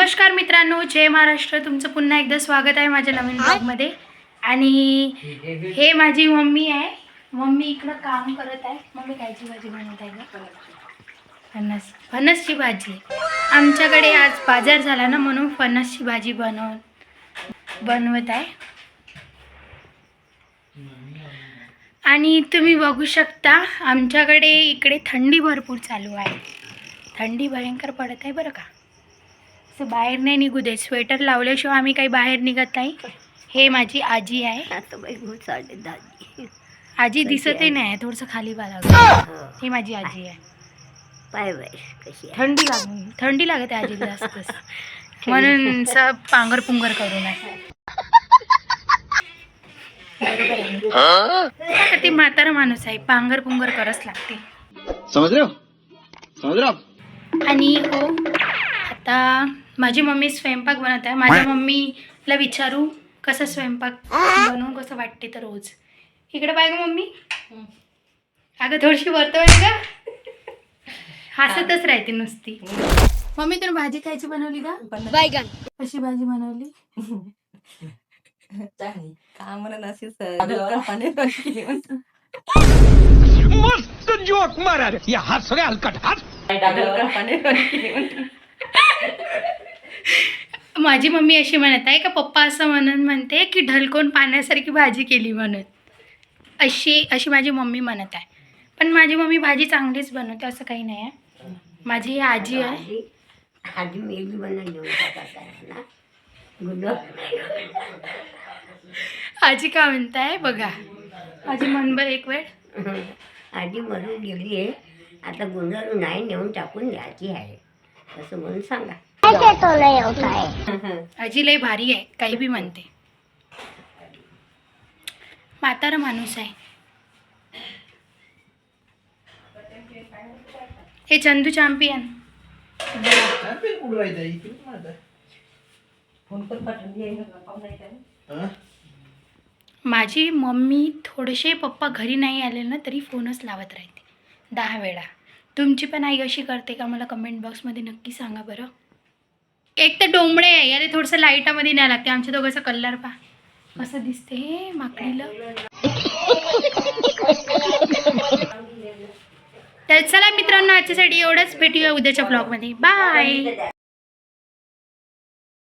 नमस्कार मित्रांनो, जय महाराष्ट्र. तुमचं पुन्हा एकदा स्वागत आहे माझ्या नवीन ब्लॉगमध्ये. आणि हे माझी मम्मी आहे. मम्मी इकडं काम करत आहे. मम्मी कायची भाजी बनवत आहे का? फणसची भाजी. आमच्याकडे आज बाजार झाला ना, म्हणून फणसची भाजी बनवत आहे. आणि तुम्ही बघू शकता आमच्याकडे इकडे थंडी भरपूर चालू आहे. थंडी भयंकर पडत आहे बरं का. असं बाहेर नाही निघू दे. स्वेटर लावल्याशिवाय आम्ही काही बाहेर निघत नाही. हे माझी आजी आहे. आजी दिसतही नाही, थोडंसं खाली बघा. ही माझी आजी आहे. पाय बाय कशी थंडी लागत आहे आजीला जास्तच, म्हणून सब पांगर पुंगर करून आहे. ती म्हातारा माणूस आहे, पांगर पुंगर करच लागते. समज रहा. आणि हो, आता माझी मम्मी स्वयंपाक बनवत आहे. माझ्या मम्मीला विचारू कसं स्वयंपाक बनवून कसं वाटते तर रोज. इकडे पाय ग मम्मी. अगं थोडीशी वर्तवण का, हसतच राहते नुसती. मम्मी तुला भाजी खायची बनवली का? बायगन कशी भाजी बनवली? का म्हणून अशी मस्त जोक मारा रे. या हात सगळे हलकट हात. माझी मम्मी अशी म्हणत आहे का पप्पा असं म्हणते की ढलकोन पाण्यासारखी भाजी केली म्हणून. अशी माझी मम्मी म्हणत आहे. पण माझी मम्मी भाजी चांगलीच बनवते, असं काही नाही आहे. माझी आजी आहे. आजी मेली बनवली आजी का म्हणताय बघा. आजी मनभर एक वेळ. आजी मरून गेली आहे, आता गुंजारून नाही नेऊन टाकून द्यायची आहे असं म्हणून सांगा. आजी लय भारी आहे, काही बी म्हणते. म्हातारा माणूस आहे. हे चंदू चॅम्पियन. माझी मम्मी थोडेसे पप्पा घरी नाही आले ना तरी फोनच लावत राहते 10 वेळा. तुमची पण आई अशी करते का? मला कमेंट बॉक्समध्ये नक्की सांगा बरं. एक तर डोंबळे आहे, याला थोडंसं लाईटामध्ये न्याय लागते. आमच्या दोघांचा कलर पा कसं दिसते माकडीला. तर चला मित्रांनो, आजच्यासाठी एवढंच. भेटूया उद्याच्या ब्लॉगमध्ये. बाय.